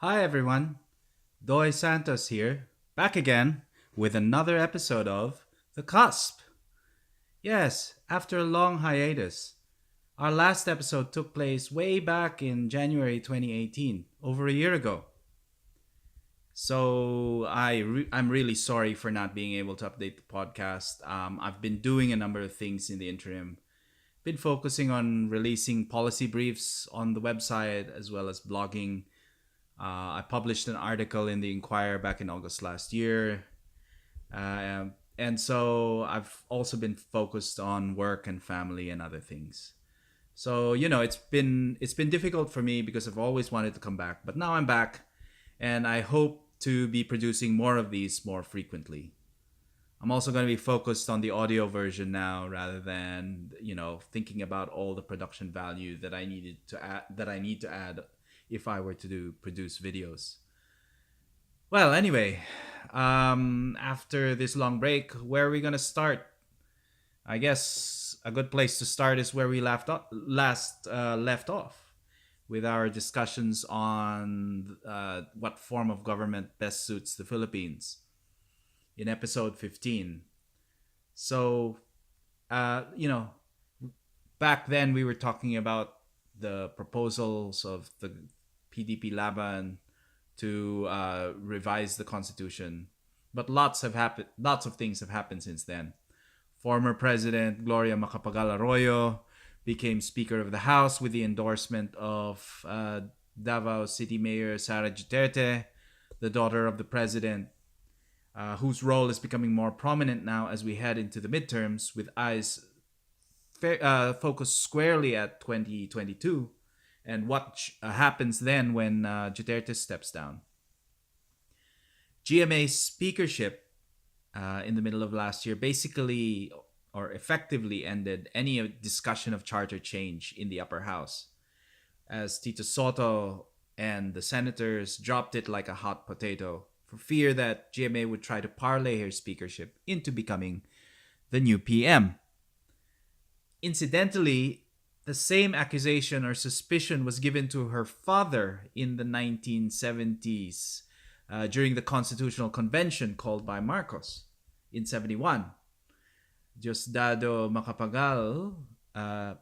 Hi everyone, Doy Santos here, back again with another episode of The Cusp. Yes, after a long hiatus, our last episode took place way back in January 2018, over a year ago. I'm really sorry for not being able to update the podcast. I've been doing a number of things in the interim. Been focusing on releasing policy briefs on the website as well as blogging. I published an article in the Inquirer back in August last year. And so I've also been focused on work and family and other things. So, it's been difficult for me because I've always wanted to come back, but now I'm back and I hope to be producing more of these more frequently. I'm also going to be focused on the audio version now rather than, thinking about all the production value that I need to add if I were to produce videos. Well, anyway, after this long break, where are we gonna start? I guess a good place to start is where we left off with our discussions on what form of government best suits the Philippines in episode 15. So, uh, you know, back then we were talking about the proposals of the PDP Laban to revise the constitution. But lots of things have happened since then. Former President Gloria Macapagal Arroyo became Speaker of the House with the endorsement of Davao City Mayor Sara Duterte, the daughter of the president, whose role is becoming more prominent now as we head into the midterms, with eyes focused squarely at 2022 and what happens then when Duterte steps down. GMA's speakership in the middle of last year basically or effectively ended any discussion of charter change in the upper house, as Tito Soto and the senators dropped it like a hot potato for fear that GMA would try to parlay her speakership into becoming the new PM. Incidentally, the same accusation or suspicion was given to her father in the 1970s during the Constitutional Convention called by Marcos in 71. Diosdado Macapagal,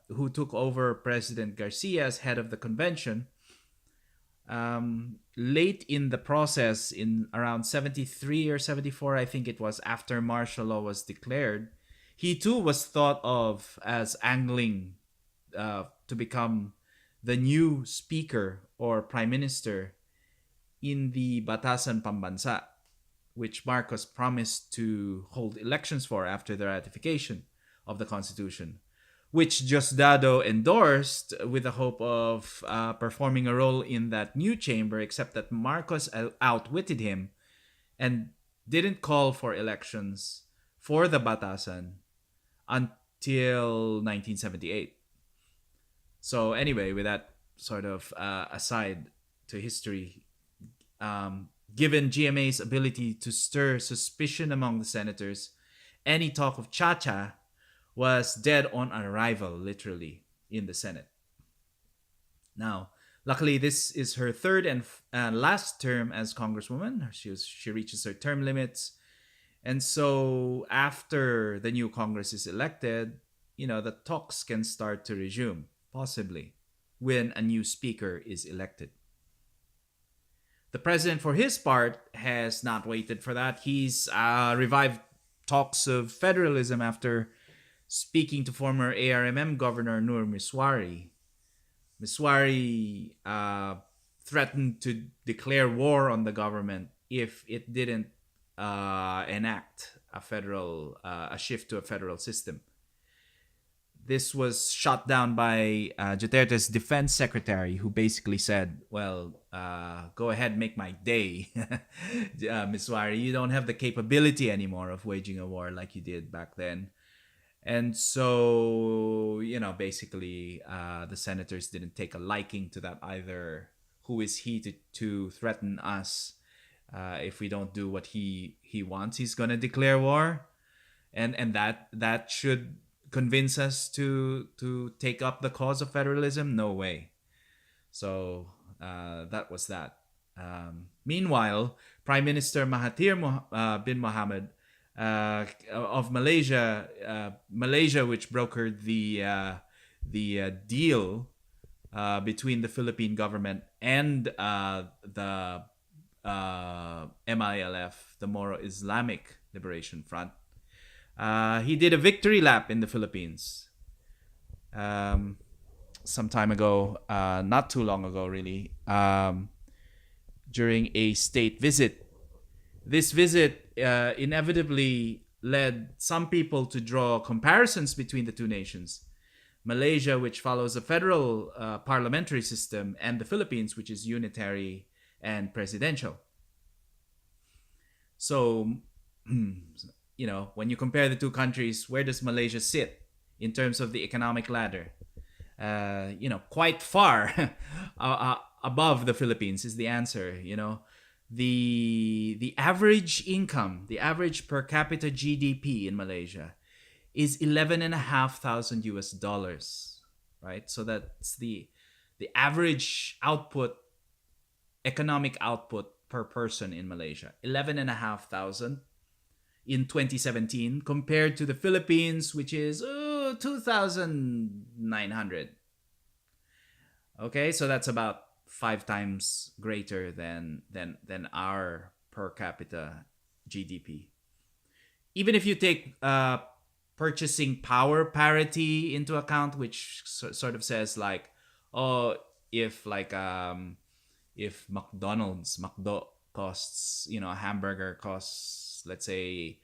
who took over President Garcia as head of the convention, late in the process, in around 73 or 74, I think it was, after martial law was declared, he too was thought of as angling to become the new speaker or prime minister in the Batasan Pambansa, which Marcos promised to hold elections for after the ratification of the Constitution, which Diosdado endorsed with the hope of performing a role in that new chamber, except that Marcos outwitted him and didn't call for elections for the Batasan until 1978. So anyway, with that sort of aside to history, given GMA's ability to stir suspicion among the senators, any talk of cha-cha was dead on arrival, literally, in the Senate. Now, luckily, this is her third and last term as Congresswoman. She reaches her term limits. And so after the new Congress is elected, the talks can start to resume, possibly, when a new speaker is elected. The president, for his part, has not waited for that. He's revived talks of federalism after speaking to former ARMM Governor Nur Miswari. Miswari threatened to declare war on the government if it didn't enact a shift to a federal system. This was shot down by Duterte's defense secretary, who basically said, well, go ahead, make my day. Miswari, you don't have the capability anymore of waging a war like you did back then. And so, basically, the senators didn't take a liking to that either. Who is he to threaten us if we don't do what he wants? He's going to declare war. And that should convince us to take up the cause of federalism? No way. So that was that. Meanwhile, Prime Minister Mahathir bin Mohamad of Malaysia, Malaysia, which brokered the deal between the Philippine government and the MILF, the Moro Islamic Liberation Front. He did a victory lap in the Philippines some time ago, not too long ago, really, during a state visit. This visit inevitably led some people to draw comparisons between the two nations. Malaysia, which follows a federal parliamentary system, and the Philippines, which is unitary and presidential. So, when you compare the two countries, where does Malaysia sit in terms of the economic ladder? Quite far above the Philippines is the answer. The average income, the average per capita GDP in Malaysia is $11,500 right? So that's the average output, economic output per person in Malaysia, 11,500 in 2017 compared to the Philippines, which is 2,900. Okay, so that's about 5 times greater than our per capita GDP. Even if you take purchasing power parity into account, which sort of says like, if McDonald's costs, a hamburger costs, let's say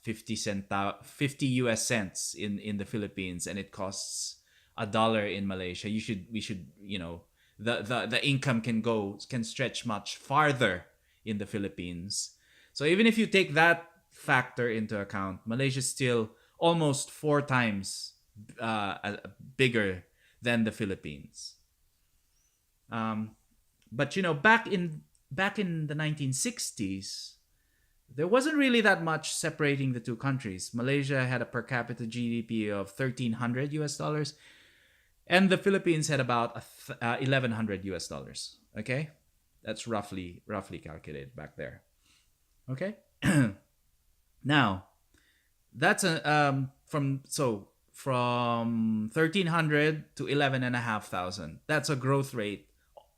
50 US cents in the Philippines, and it costs $1 in Malaysia, we should the income can stretch much farther in the Philippines. So even if you take that factor into account, Malaysia is still almost 4 times bigger than the Philippines. But back in the 1960s, there wasn't really that much separating the two countries. Malaysia had a per capita GDP of $1,300 US dollars, and the Philippines had about $1,100 US dollars. Okay, that's roughly calculated back there. Okay, now that's from 1,300 to 11,500. That's a growth rate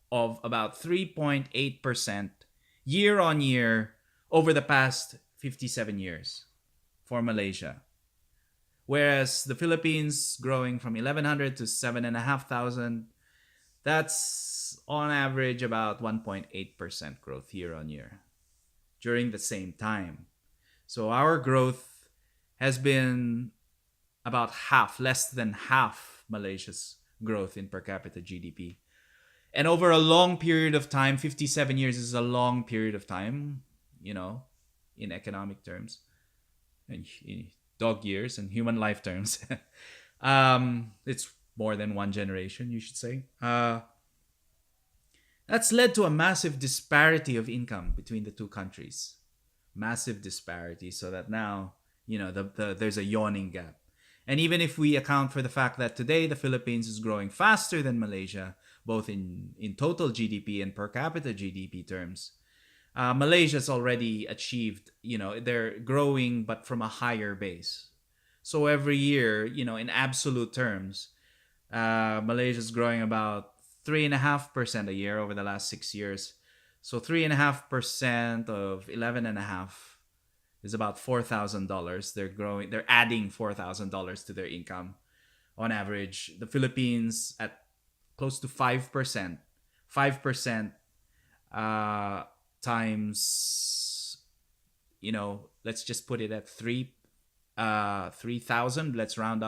of about 3.8% year on year over the past 57 years for Malaysia. Whereas the Philippines growing from 1,100 to 7,500, that's on average about 1.8% growth year on year during the same time. So our growth has been about less than half Malaysia's growth in per capita GDP. And over a long period of time, 57 years is a long period of time, in economic terms, and dog years and human life terms. It's more than one generation, you should say. That's led to a massive disparity of income between the two countries. Massive disparity, so that now, there's a yawning gap. And even if we account for the fact that today the Philippines is growing faster than Malaysia, both in total GDP and per capita GDP terms, Malaysia's already achieved, they're growing but from a higher base. So every year, in absolute terms, Malaysia's growing about 3.5% a year over the last 6 years. So 3.5% of 11.5 is about $4,000. They're adding $4,000 to their income on average. The Philippines at close to 5%. 5% times, let's just put it at 3,000. Let's round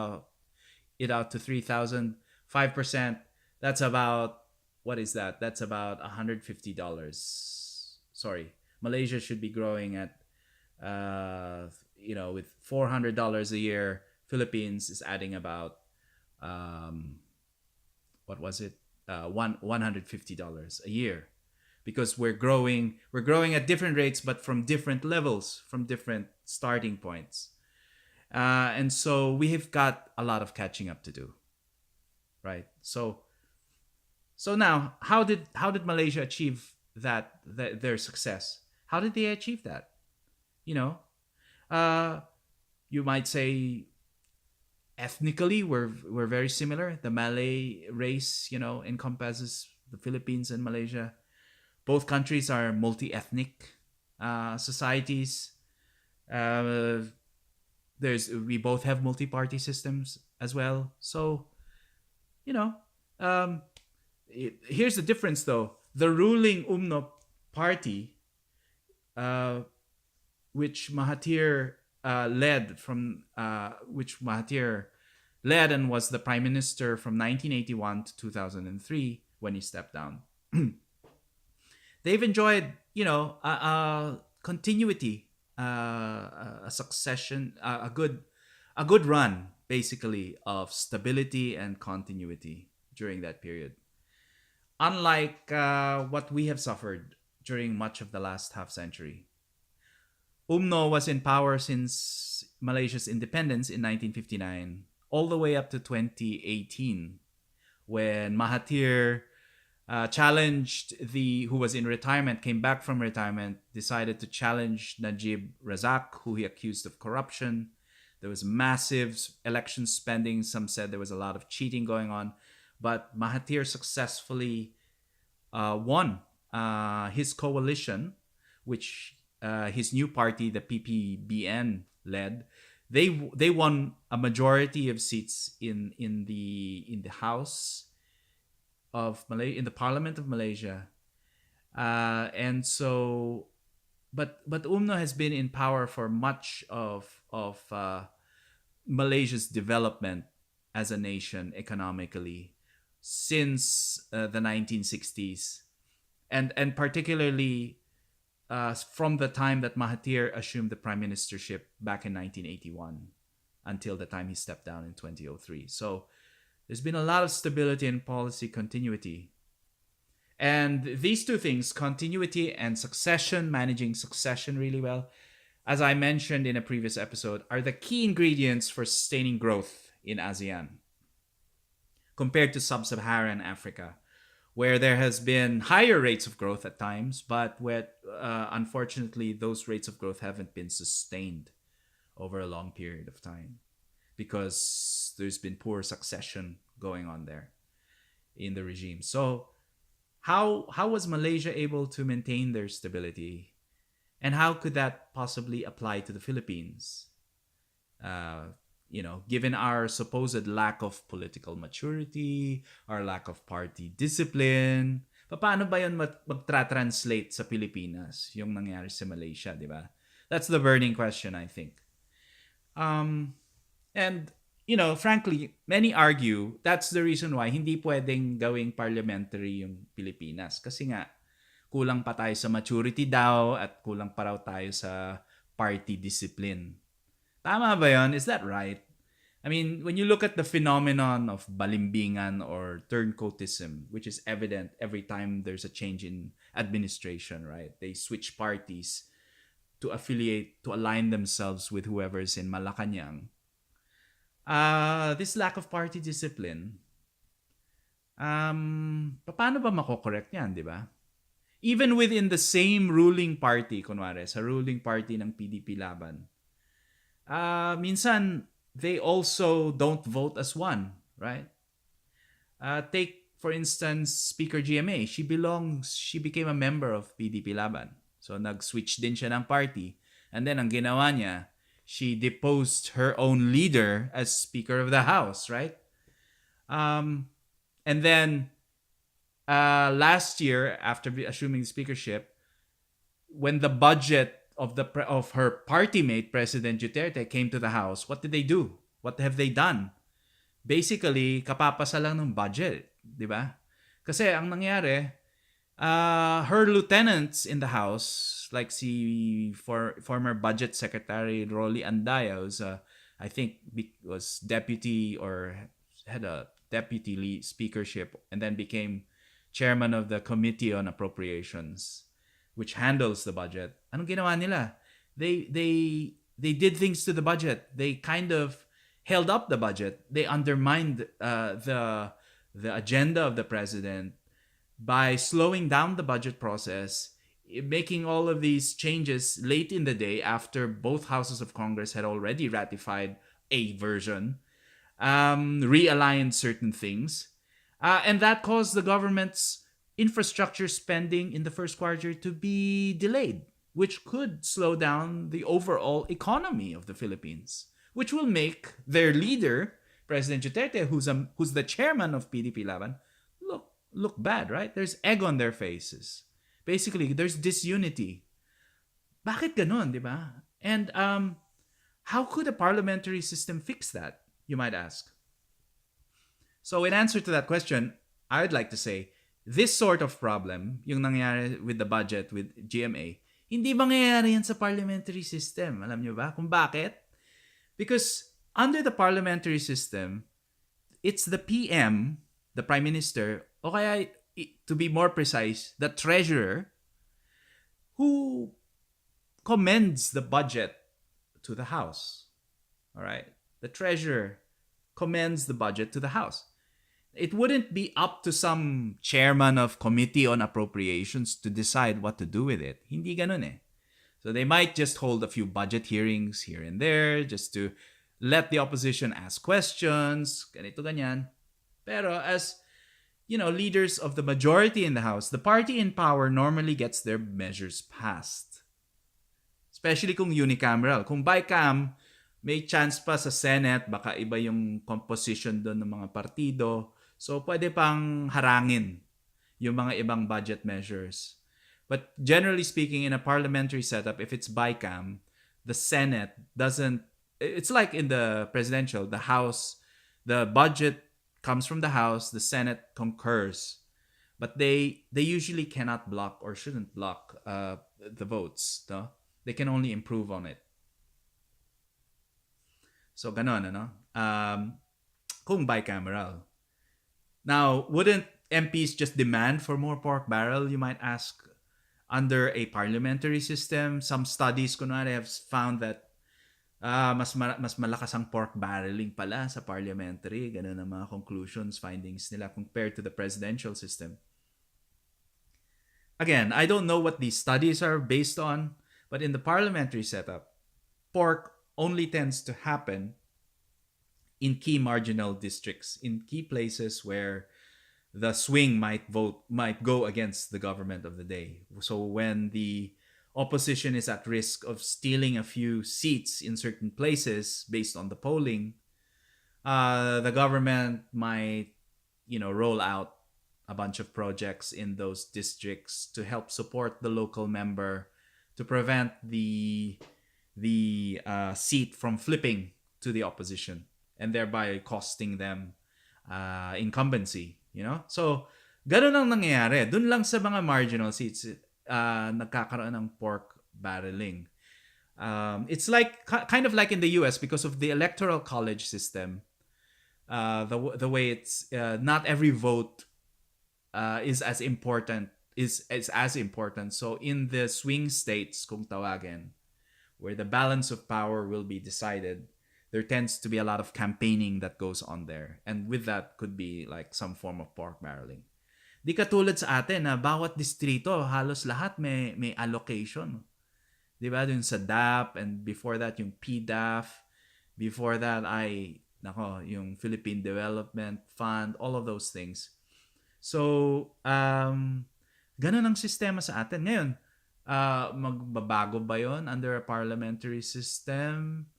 it out to 3,000. 5%, that's about, what is that? That's about $150. Sorry, Malaysia should be growing at, with $400 a year. Philippines is adding about, what was it? $150 a year. Because we're growing at different rates, but from different levels, from different starting points. And so we have got a lot of catching up to do, right? So So now, how did Malaysia achieve their success? How did they achieve that? You know, uh, you might say ethnically we're very similar. The Malay race, encompasses the Philippines and Malaysia. Both countries are multi-ethnic societies. Uh, we both have multi-party systems as well. So you know, um, here's the difference though. The ruling UMNO party, uh, which Mahathir which Mahathir led and was the prime minister from 1981 to 2003 when he stepped down. They've enjoyed, a continuity, a succession, a good run, basically, of stability and continuity during that period. Unlike what we have suffered during much of the last half century. UMNO was in power since Malaysia's independence in 1959, all the way up to 2018, when Mahathir challenged who was in retirement, came back from retirement, decided to challenge Najib Razak, who he accused of corruption. There was massive election spending. Some said there was a lot of cheating going on. But Mahathir successfully won his coalition, which his new party, the PPBN, led. They won a majority of seats in the House of Malaysia, in the Parliament of Malaysia, and so, but UMNO has been in power for much of Malaysia's development as a nation economically since the 1960s, and particularly from the time that Mahathir assumed the prime ministership back in 1981 until the time he stepped down in 2003. So there's been a lot of stability and policy continuity. And these two things, continuity and succession, managing succession really well, as I mentioned in a previous episode, are the key ingredients for sustaining growth in ASEAN compared to sub-Saharan Africa, where there has been higher rates of growth at times, but where unfortunately those rates of growth haven't been sustained over a long period of time because there's been poor succession going on there in the regime. So how was Malaysia able to maintain their stability, and how could that possibly apply to the Philippines? Given our supposed lack of political maturity, our lack of party discipline, paano ba yun magtra-translate sa Pilipinas yung nangyari sa Malaysia, di ba? That's the burning question, I think. And, frankly, many argue that's the reason why hindi pwedeng gawing parliamentary yung Pilipinas. Kasi nga, kulang pa tayo sa maturity daw at kulang pa raw tayo sa party discipline. Tama ba yun? Is that right? I mean, when you look at the phenomenon of balimbingan or turncoatism, which is evident every time there's a change in administration, right? They switch parties to align themselves with whoever's in Malacanang. This lack of party discipline, paano ba makokorekt yan, di ba? Even within the same ruling party, kunwari, sa ruling party ng PDP Laban, minsan, they also don't vote as one, right? Take, for instance, Speaker GMA. She became a member of PDP Laban. So, nag-switch din siya ng party. And then, ang ginawa niya, she deposed her own leader as Speaker of the House, right? And then, last year, after assuming speakership, when the budget of her party mate, President Duterte, came to the House, what did they do? What have they done? Basically, kapapasa lang ng budget, di ba? Kasi ang nangyari, her lieutenants in the House, like former Budget Secretary Rolly Andaya, I think was deputy or had a deputy speakership and then became chairman of the Committee on Appropriations, which handles the budget. Anong ginawa nila? They did things to the budget. They kind of held up the budget. They undermined the agenda of the president by slowing down the budget process, making all of these changes late in the day after both houses of Congress had already ratified a version, realigned certain things. And that caused the government's infrastructure spending in the first quarter to be delayed, which could slow down the overall economy of the Philippines, which will make their leader, President Duterte, who's the chairman of PDP Laban, look bad, right? There's egg on their faces. Basically, there's disunity. Bakit ganon, di ba? And how could a parliamentary system fix that, you might ask? So in answer to that question, I'd like to say, this sort of problem, yung nangyari with the budget, with GMA, hindi mangyayari yan sa parliamentary system. Alam nyo ba kung bakit? Because under the parliamentary system, it's the PM, the Prime Minister, o kaya, to be more precise, the Treasurer, who commends the budget to the House. All right? The Treasurer commends the budget to the House. It wouldn't be up to some chairman of Committee on Appropriations to decide what to do with it. Hindi ganun eh. So they might just hold a few budget hearings here and there just to let the opposition ask questions, ganito ganyan. Pero as leaders of the majority in the House, the party in power normally gets their measures passed. Especially kung unicameral. Kung bicam, may chance pa sa Senate, baka iba yung composition doon ng mga partido. So, pwede pang harangin yung mga ibang budget measures. But generally speaking, in a parliamentary setup, if it's bicam, the Senate doesn't... It's like in the presidential, the House, the budget comes from the House, the Senate concurs. But they usually cannot block or shouldn't block the votes. No? They can only improve on it. So, ganon, ano? Kung bicameral. Now, wouldn't MPs just demand for more pork barrel, you might ask, under a parliamentary system? Some studies, kunwari, have found that mas malakas ang pork barreling pala sa parliamentary. Ganon ang mga conclusions, findings nila compared to the presidential system. Again, I don't know what these studies are based on, but in the parliamentary setup, pork only tends to happen in key marginal districts, in key places where the swing might go against the government of the day. So when the opposition is at risk of stealing a few seats in certain places based on the polling, the government might, roll out a bunch of projects in those districts to help support the local member to prevent the seat from flipping to the opposition and thereby costing them incumbency, So, ganun ang nangyayari. Dun lang sa mga marginal seats, nagkakaroon ng pork barreling. It's like kind of like in the US because of the electoral college system. The way it's not every vote is as important. So in the swing states, kung tawagin, where the balance of power will be decided, there tends to be a lot of campaigning that goes on there. And with that could be like some form of pork barreling. Di katulad sa atin na bawat distrito, halos lahat may allocation. Di ba? Dun sa DAP, and before that yung PDAF. Before that yung Philippine Development Fund, all of those things. So, ganun ang sistema sa atin. Ngayon, magbabago ba yon under a parliamentary system?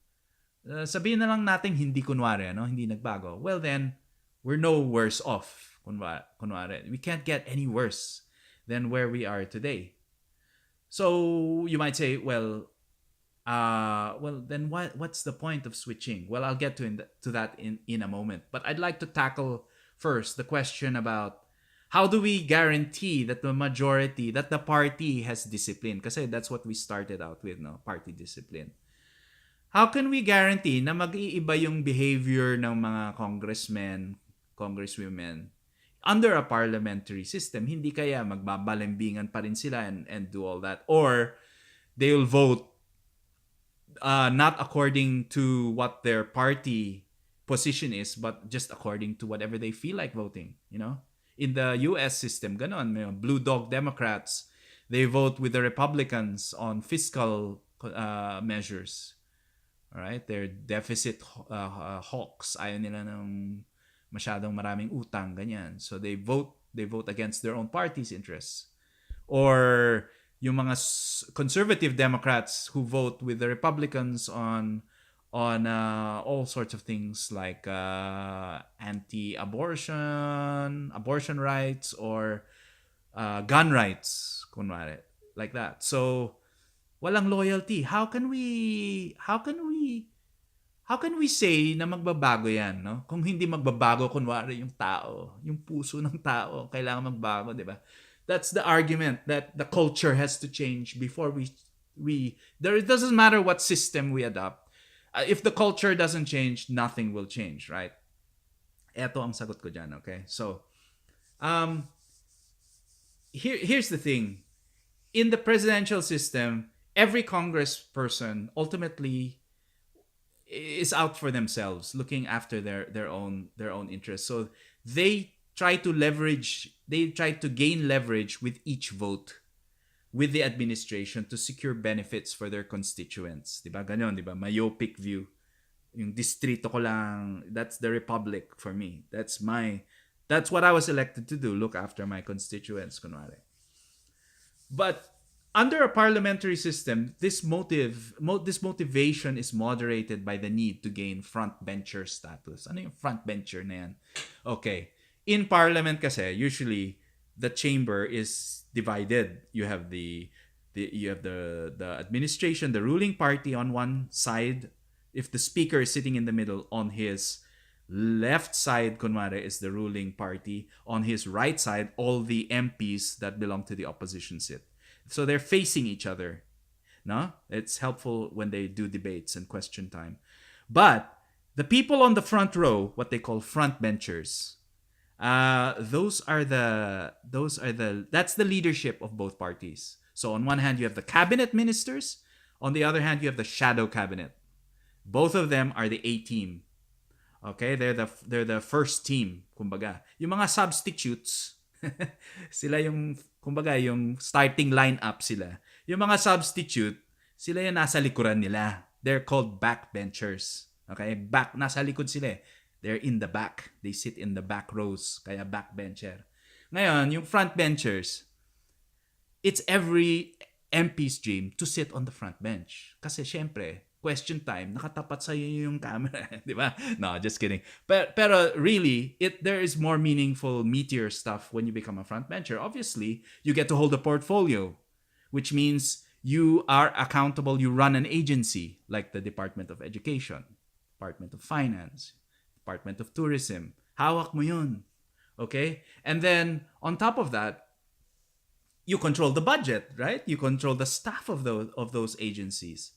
Sabihin na lang natin hindi kunwari, hindi nagbago. Well then, we're no worse off. Kunwari. We can't get any worse than where we are today. So you might say, well then what's the point of switching? Well, I'll get to that in a moment. But I'd like to tackle first the question about how do we guarantee that the party has discipline? Kasi that's what we started out with, party discipline. How can we guarantee na mag-iiba yung behavior ng mga congressmen, congresswomen under a parliamentary system? Hindi kaya magbabalembingan pa rin sila and do all that? Or they'll vote not according to what their party position is, but just according to whatever they feel like voting, In the US system, ganon, may blue dog Democrats, they vote with the Republicans on fiscal measures. All right? They're deficit hawks. Ayaw nila ng masyadong maraming utang, ganyan. So they vote against their own party's interests. Or yung mga conservative Democrats who vote with the Republicans on all sorts of things like abortion rights, or gun rights, kunwari, like that. So walang loyalty. How can we say na magbabago yan, no? Kung hindi magbabago, kunwari, yung tao, yung puso ng tao, kailangan magbago, di ba? That's the argument, that the culture has to change before it doesn't matter what system we adopt. If the culture doesn't change, nothing will change, right? Eto ang sagot ko dyan, okay? So, here's the thing. In the presidential system, every congressperson ultimately is out for themselves, looking after their own interests. So they try to gain leverage with each vote with the administration to secure benefits for their constituents. Diba? Ganon, diba? Myopic view. Yung distrito ko lang, that's the republic for me. That's what I was elected to do, look after my constituents, kunwari. But under a parliamentary system, this motivation is moderated by the need to gain frontbencher status. Ano yung frontbencher na yan? Okay. In parliament kasi, usually the chamber is divided. You have the administration, the ruling party on one side. If the speaker is sitting in the middle, on his left side, kunwari, is the ruling party. On his right side, all the MPs that belong to the opposition sit. So they're facing each other. No? It's helpful when they do debates and question time. But the people on the front row, what they call frontbenchers, that's the leadership of both parties. So on one hand, you have the cabinet ministers. On the other hand, you have the shadow cabinet. Both of them are the A team. Okay, they're the first team, kumbaga. Yung mga substitutes, sila yung, kumbaga, yung starting lineup sila. Yung mga substitute, sila yung nasa likuran nila. They're called backbenchers. Okay, nasa likod sila. They're in the back. They sit in the back rows, kaya backbencher. Ngayon, yung frontbenchers, it's every MP's dream to sit on the front bench. Kasi syempre, question time, nakatapat sa iyo yung camera, di ba? No, just kidding. Pero really, there is more meaningful, meatier stuff when you become a frontbencher. Obviously, you get to hold a portfolio, which means you are accountable. You run an agency like the Department of Education, Department of Finance, Department of Tourism. Hawak mo yun. Okay? And then, on top of that, you control the budget, right? You control the staff of those agencies.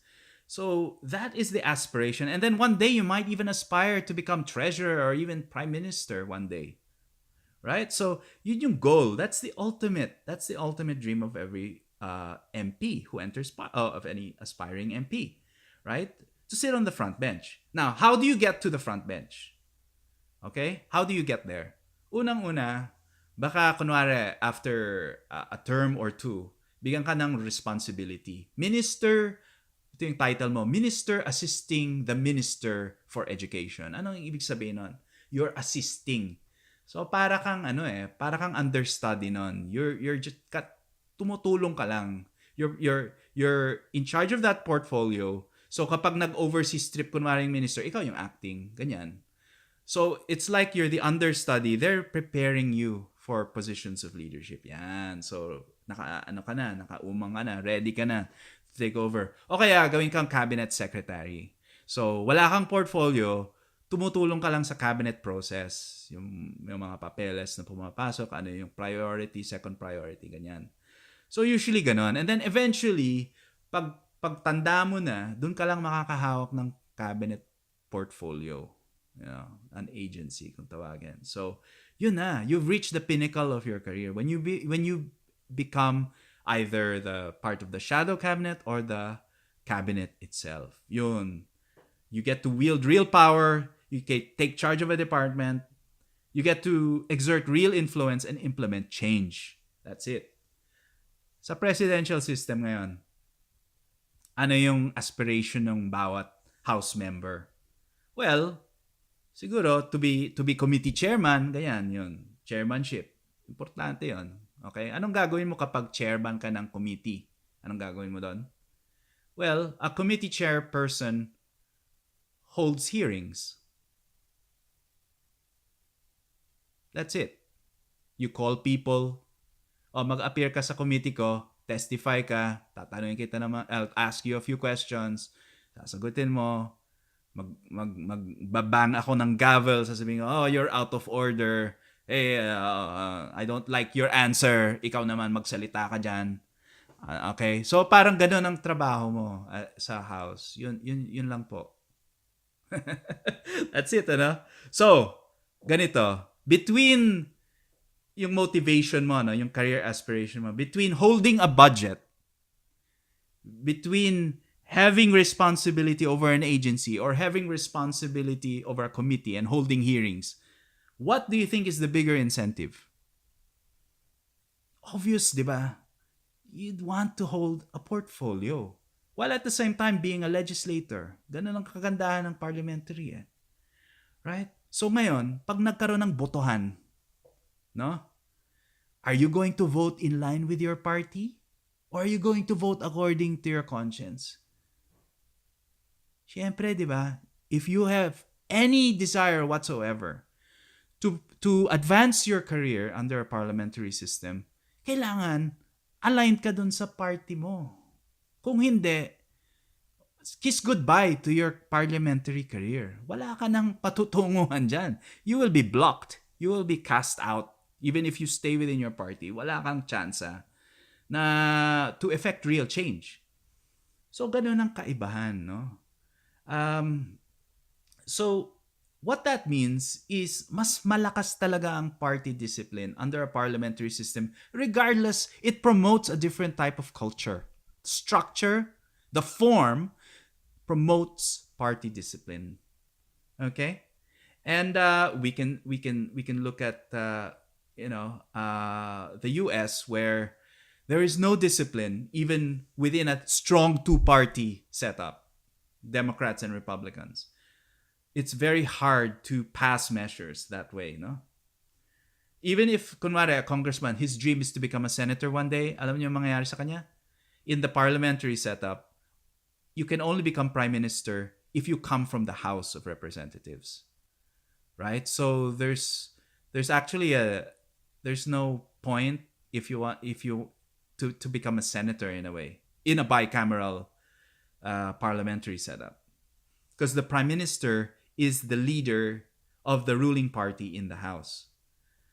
So that is the aspiration. And then one day you might even aspire to become treasurer or even prime minister one day. Right? So yun yung goal. That's the ultimate dream of every MP who enters, of any aspiring MP. Right? To sit on the front bench. Now, how do you get to the front bench? Okay? How do you get there? Unang-una, baka kunwari after a term or two, bigyan ka ng responsibility. Minister, ito yung title mo, Minister Assisting the Minister for Education. Ano yung ibig sabihin nun? You're assisting. So para kang understudy nun. You're just tumutulong ka lang. You're in charge of that portfolio. So kapag nag-overseas trip kunwari yung minister, ikaw yung acting, ganyan. So it's like you're the understudy. They're preparing you for positions of leadership. Yan. So nakaumang ka na, ready ka na take over. O kaya gawin kang cabinet secretary. So, wala kang portfolio, tumutulong ka lang sa cabinet process. Yung mga papeles na pumapasok, ano yung priority, second priority, ganyan. So, usually ganon. And then eventually, pagtanda mo na, dun ka lang makakahawak ng cabinet portfolio. You know, an agency kung tawagin. So, yun na. You've reached the pinnacle of your career. When you become either the part of the shadow cabinet or the cabinet itself. Yun. You get to wield real power. You can take charge of a department. You get to exert real influence and implement change. That's it. Sa presidential system ngayon, ano yung aspiration ng bawat House member? Well, siguro to be committee chairman, ganyan yun. Chairmanship. Importante yun. Okay? Anong gagawin mo kapag chairman ka ng committee? Anong gagawin mo doon? Well, a committee chairperson holds hearings. That's it. You call people, mag-appear ka sa committee ko, testify ka, tatanungin kita naman, I'll ask you a few questions, sasagutin mo, magbabang ako ng gavel, sasabihin ko, you're out of order, I don't like your answer, ikaw naman magsalita ka dyan. Okay? So parang gano'n ang trabaho mo sa house. Yun lang po. That's it, ano? So, ganito, between yung motivation mo, no, yung career aspiration mo, between holding a budget, between having responsibility over an agency or having responsibility over a committee and holding hearings, what do you think is the bigger incentive? Obvious, di ba? You'd want to hold a portfolio while at the same time being a legislator. Ganun ang kagandahan ng parliamentary. Right? So ngayon, pag nagkaroon ng botohan, no? Are you going to vote in line with your party? Or are you going to vote according to your conscience? Siyempre, di ba? If you have any desire whatsoever to advance your career under a parliamentary system, kailangan aligned ka dun sa party mo. Kung hindi, kiss goodbye to your parliamentary career. Wala ka nang patutunguhan dyan. You will be blocked. You will be cast out. Even if you stay within your party, wala kang tsansa na to effect real change. So, ganun ang kaibahan, no? So, what that means is mas malakas talaga ang party discipline under a parliamentary system. Regardless, it promotes a different type of culture. Structure, the form, promotes party discipline. Okay? And we can look at the US, where there is no discipline even within a strong two-party setup, Democrats and Republicans. It's very hard to pass measures that way, no? Even if, kunwari, a congressman, his dream is to become a senator one day, alam niyo yung mangyayari sa kanya? In the parliamentary setup, you can only become prime minister if you come from the House of Representatives. Right? So there's actually there's no point if you to become a senator in a way, in a bicameral parliamentary setup. Because the prime minister is the leader of the ruling party in the House.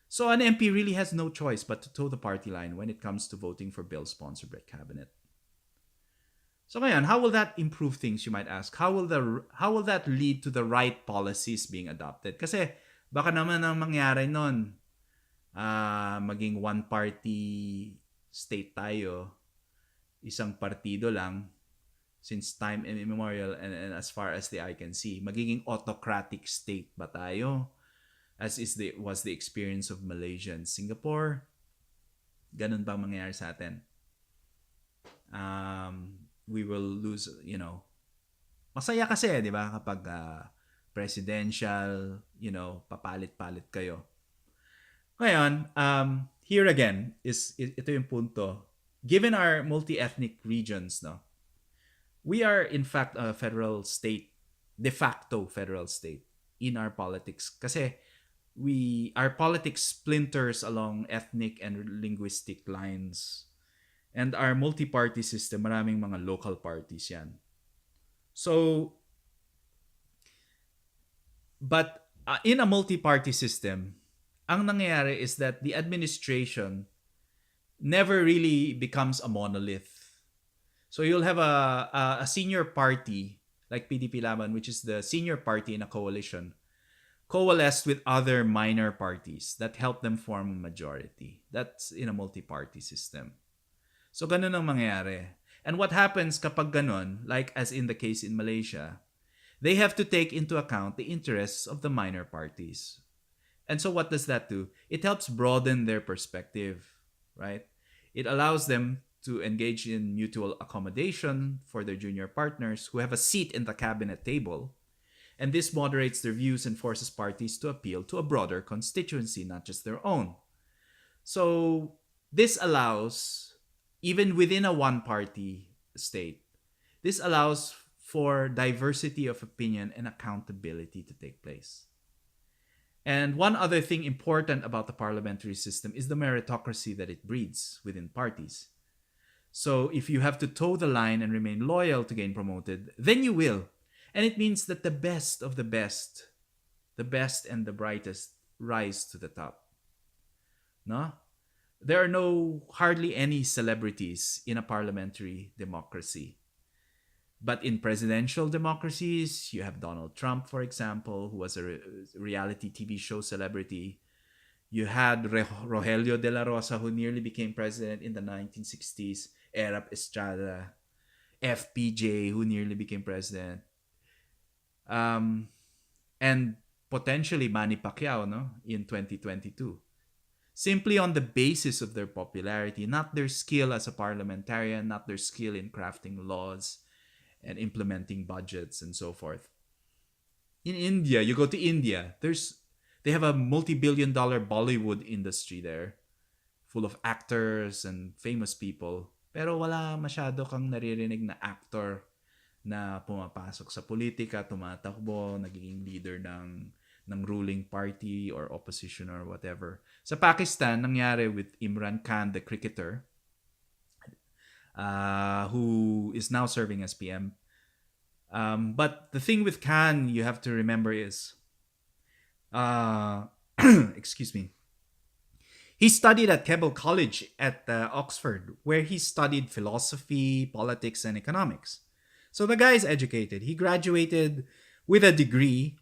So an MP really has no choice but to toe the party line when it comes to voting for bills sponsored by cabinet. So ngayon, how will that improve things, you might ask? How will that lead to the right policies being adopted? Kasi baka naman ang mangyari nun, maging one-party state tayo, isang partido lang, since time immemorial and as far as the eye can see. Magiging autocratic state ba tayo? As was the experience of Malaysia and Singapore? Ganun bang mangyayari sa atin? We will lose, masaya kasi, di ba? Kapag presidential, papalit-palit kayo. Ngayon, here again, ito yung punto. Given our multi-ethnic regions, no? We are, in fact, a federal state, de facto federal state in our politics. Kasi our politics splinters along ethnic and linguistic lines. And our multi-party system, maraming mga local parties yan. So, but in a multi-party system, ang nangyayari is that the administration never really becomes a monolith. So you'll have a senior party like PDP Laban, which is the senior party in a coalition, coalesced with other minor parties that help them form a majority. That's in a multi-party system. So ganun ang mangyayari. And what happens kapag ganun, like as in the case in Malaysia, they have to take into account the interests of the minor parties. And so what does that do? It helps broaden their perspective, right? It allows them to engage in mutual accommodation for their junior partners who have a seat in the cabinet table. And this moderates their views and forces parties to appeal to a broader constituency, not just their own. So this allows, even within a one party state, this allows for diversity of opinion and accountability to take place. And one other thing important about the parliamentary system is the meritocracy that it breeds within parties. So if you have to toe the line and remain loyal to gain promoted, then you will. And it means that the best of the best and the brightest rise to the top. No? There are hardly any celebrities in a parliamentary democracy. But in presidential democracies, you have Donald Trump, for example, who was a reality TV show celebrity. You had Rogelio de la Rosa, who nearly became president in the 1960s. Erap Estrada, FPJ, who nearly became president. And potentially Manny Pacquiao, no, in 2022. Simply on the basis of their popularity, not their skill as a parliamentarian, not their skill in crafting laws and implementing budgets and so forth. In India, you go to India, they have a multi-billion-dollar Bollywood industry there, full of actors and famous people. Pero wala masyado kang naririnig na actor na pumapasok sa politika, tumatakbo, nagiging leader ng ruling party or opposition or whatever. Sa Pakistan, nangyari with Imran Khan, the cricketer, who is now serving as PM. But the thing with Khan you have to remember is, excuse me, he studied at Keble College at Oxford, where he studied philosophy, politics, and economics. So the guy is educated. He graduated with a degree,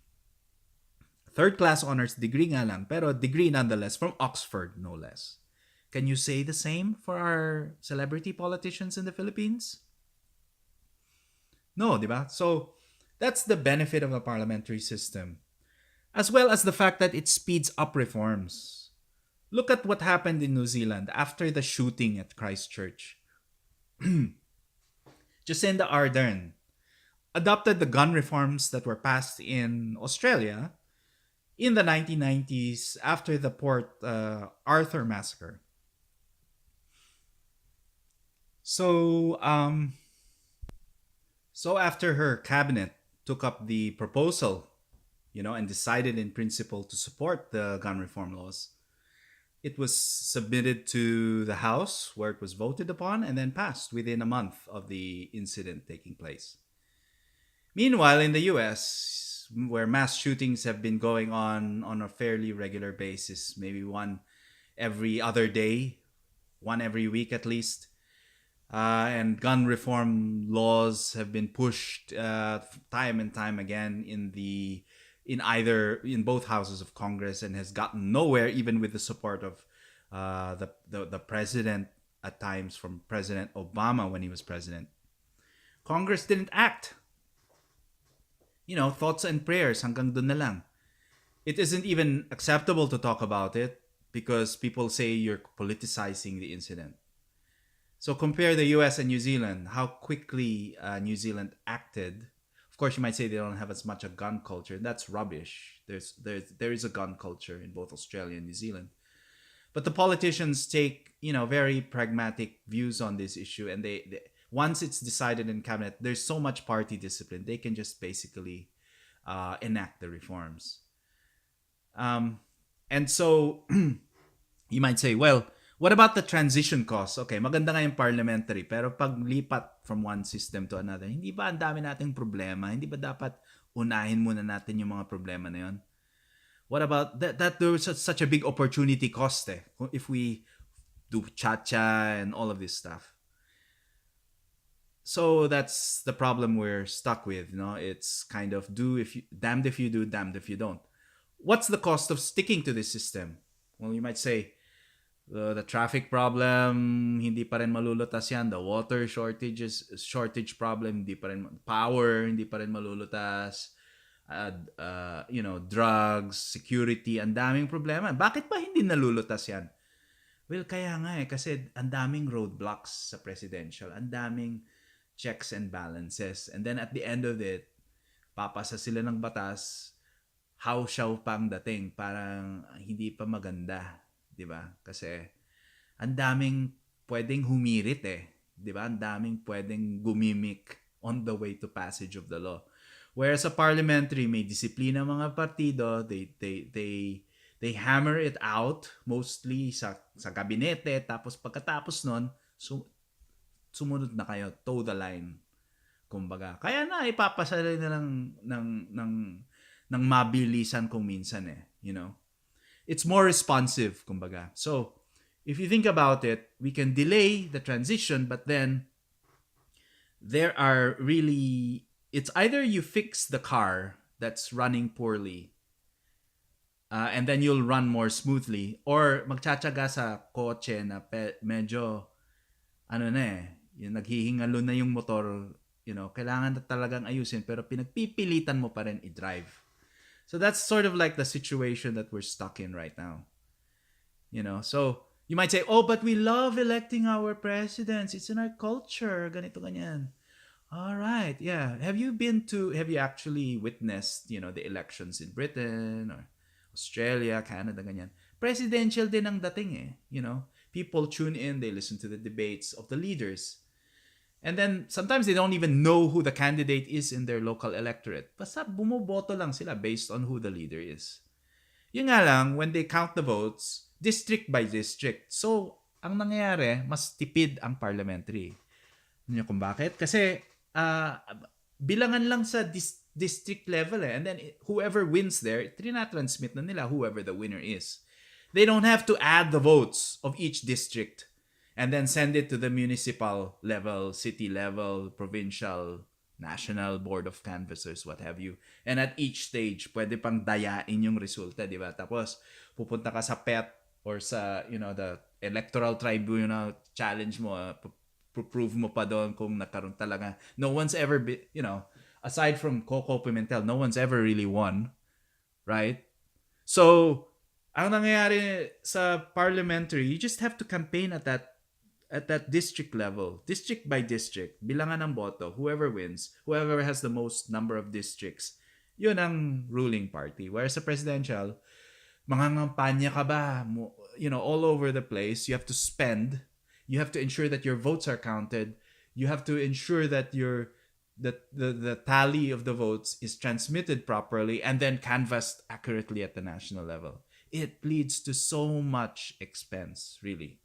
third-class honors degree nga lang, pero degree nonetheless, from Oxford, no less. Can you say the same for our celebrity politicians in the Philippines? No, di ba? So that's the benefit of a parliamentary system, as well as the fact that it speeds up reforms. Look at what happened in New Zealand after the shooting at Christchurch. Jacinda Ardern adopted the gun reforms that were passed in Australia in the 1990s after the Port Arthur massacre. So after her cabinet took up the proposal, and decided in principle to support the gun reform laws, it was submitted to the House, where it was voted upon and then passed within a month of the incident taking place. Meanwhile, in the US, where mass shootings have been going on a fairly regular basis, maybe one every other day, one every week at least, and gun reform laws have been pushed time and time again in both houses of Congress, and has gotten nowhere, even with the support of the president at times, from President Obama when he was president. Congress didn't act. Thoughts and prayers, hanggang dun na lang. It isn't even acceptable to talk about it because people say you're politicizing the incident. So compare the US and New Zealand, how quickly New Zealand acted. Of course, you might say they don't have as much a gun culture. That's rubbish. There is a gun culture in both Australia and New Zealand. But the politicians take, very pragmatic views on this issue, and they once it's decided in cabinet, there's so much party discipline, they can just basically enact the reforms. And so you might say, well, what about the transition costs? Okay, maganda nga yung parliamentary, pero pag lipat from one system to another, hindi ba ang dami nating problema? Hindi ba dapat unahin muna natin yung mga problema na yun? What about that there was such a big opportunity cost if we do cha-cha and all of this stuff. So that's the problem we're stuck with, It's kind of damned if you do, damned if you don't. What's the cost of sticking to this system? Well, you might say, the traffic problem, hindi pa rin malulutas yan. The water shortage problem, hindi pa rin. Power, hindi pa rin malulutas. drugs, security, ang daming problema. Bakit ba hindi nalulutas yan? Well, kaya nga kasi ang daming roadblocks sa presidential, ang daming checks and balances. And then at the end of it, papasa sila ng batas, how-shaw pang dating, parang hindi pa maganda, 'di ba? Kasi ang daming pwedeng humirit 'di ba? Ang daming pwedeng gumimik on the way to passage of the law. Whereas sa parliamentary, may disiplina mga partido, they hammer it out mostly sa gabinete, tapos pagkatapos nun, sumunod na kayo, toe the line. Kumbaga, kaya na ipapasa na ng mabilisan kung minsan you know. It's more responsive, kumbaga. So, if you think about it, we can delay the transition, but then there are really, it's either you fix the car that's running poorly, and then you'll run more smoothly, or magtsatsaga sa kotse na medyo yung naghihingalo na yung motor, kailangan na talagang ayusin, pero pinagpipilitan mo pa rin i-drive. So that's sort of like the situation that we're stuck in right now. So you might say, oh, but we love electing our presidents. It's in our culture. Ganito, ganyan. All right. Yeah. Have you actually witnessed, the elections in Britain or Australia, Canada, ganyan? Presidential din ang dating People tune in, they listen to the debates of the leaders. And then sometimes they don't even know who the candidate is in their local electorate. Basta bumoboto lang sila based on who the leader is. Yun nga lang, when they count the votes, district by district. So, ang nangyayari, mas tipid ang parliamentary. Alam niyo kung bakit? Kasi, bilangan lang sa district level and then whoever wins there, trinatransmit na nila whoever the winner is. They don't have to add the votes of each district and then send it to the municipal level, city level, provincial, national board of canvassers, what have you. And at each stage, pwede pang dayain yung resulta, di ba? Tapos, pupunta ka sa PET or sa, the electoral tribunal, challenge mo, prove mo pa doon kung nagkaroon talaga. No one's ever, aside from Coco Pimentel, no one's ever really won. Right? So, ang nangyayari sa parliamentary, you just have to campaign at that district level, district by district, bilangan ng boto, whoever wins, whoever has the most number of districts, yun ang ruling party. Whereas sa presidential, mangangampanya ka ba, all over the place, you have to spend, you have to ensure that your votes are counted, you have to ensure that the tally of the votes is transmitted properly and then canvassed accurately at the national level. It leads to so much expense, really.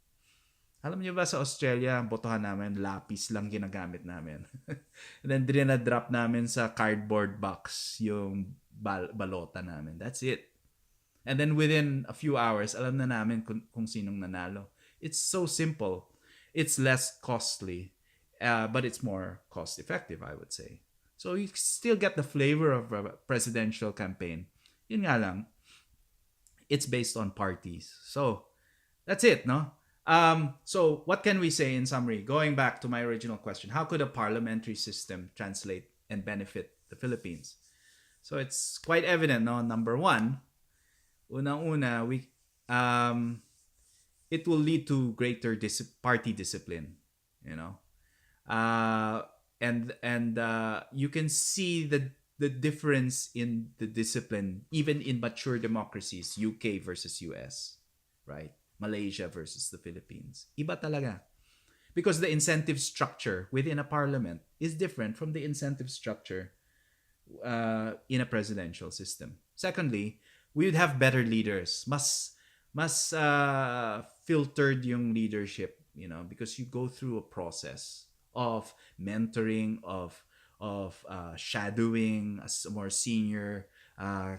Alam niyo ba sa Australia, ang botohan namin, lapis lang ginagamit namin. And then dinadrop namin sa cardboard box yung balota namin. That's it. And then within a few hours, alam na namin kung sinong nanalo. It's so simple. It's less costly, but it's more cost-effective, I would say. So you still get the flavor of a presidential campaign. Yun nga lang, it's based on parties. So that's it, no? So what can we say in summary? Going back to my original question, how could a parliamentary system translate and benefit the Philippines? So it's quite evident, no? Number one, unang-una, it will lead to greater party discipline, and you can see the difference in the discipline even in mature democracies, UK versus US, right? Malaysia versus the Philippines. Iba talaga. Because the incentive structure within a parliament is different from the incentive structure in a presidential system. Secondly, we would have better leaders. Mas filtered yung leadership, because you go through a process of mentoring, of shadowing as a more senior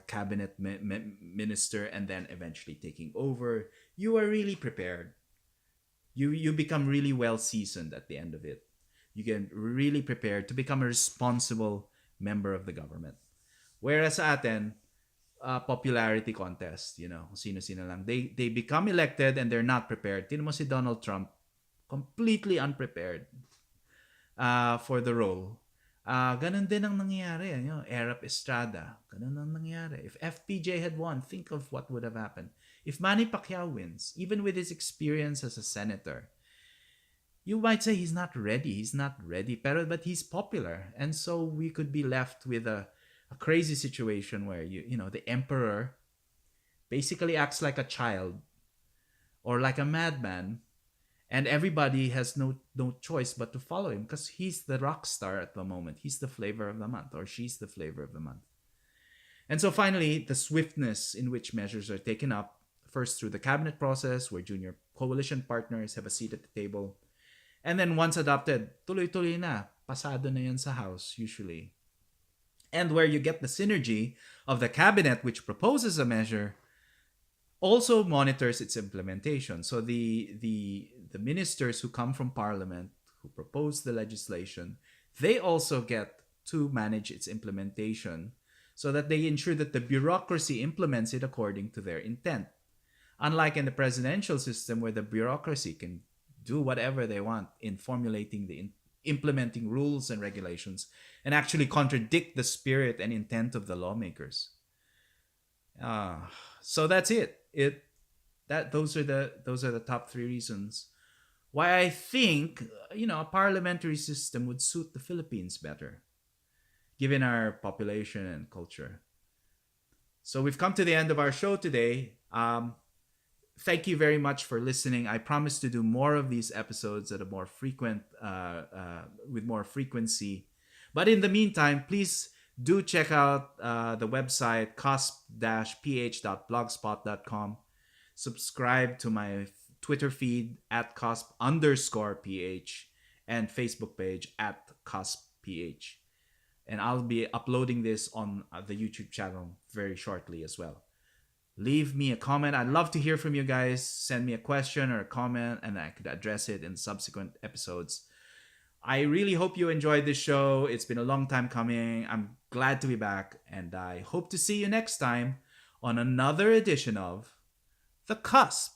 cabinet minister, and then eventually taking over. You are really prepared. You become really well seasoned at the end of it. You get really prepared to become a responsible member of the government. Whereas sa atin, popularity contest, sino-sino lang. They become elected and they're not prepared. Tingnan mo si Donald Trump, completely unprepared for the role. Ganun din ang nangyayari. Erap Estrada. Ganun ang nangyayari. If FPJ had won, think of what would have happened. If Manny Pacquiao wins, even with his experience as a senator, you might say he's not ready. He's not ready, but he's popular. And so we could be left with a crazy situation where the emperor basically acts like a child or like a madman, and everybody has no choice but to follow him because he's the rock star at the moment. He's the flavor of the month, or she's the flavor of the month. And so finally, the swiftness in which measures are taken up, first through the cabinet process where junior coalition partners have a seat at the table, and then once adopted, tuloy-tuloy na, pasado na yan sa House usually. And where you get the synergy of the cabinet which proposes a measure also monitors its implementation. So the ministers who come from parliament, who propose the legislation, they also get to manage its implementation so that they ensure that the bureaucracy implements it according to their intent. Unlike in the presidential system where the bureaucracy can do whatever they want in formulating implementing rules and regulations and actually contradict the spirit and intent of the lawmakers. So that's it. Those are the top three reasons why I think a parliamentary system would suit the Philippines better, given our population and culture. So we've come to the end of our show today. Thank you very much for listening. I promise to do more of these episodes at a more frequent, with more frequency. But in the meantime, please do check out the website cosp-ph.blogspot.com. Subscribe to my Twitter feed at cosp_ph and Facebook page at cosph. And I'll be uploading this on the YouTube channel very shortly as well. Leave me a comment. I'd love to hear from you guys. Send me a question or a comment and I could address it in subsequent episodes. I really hope you enjoyed this show. It's been a long time coming. I'm glad to be back, and I hope to see you next time on another edition of The Cusp.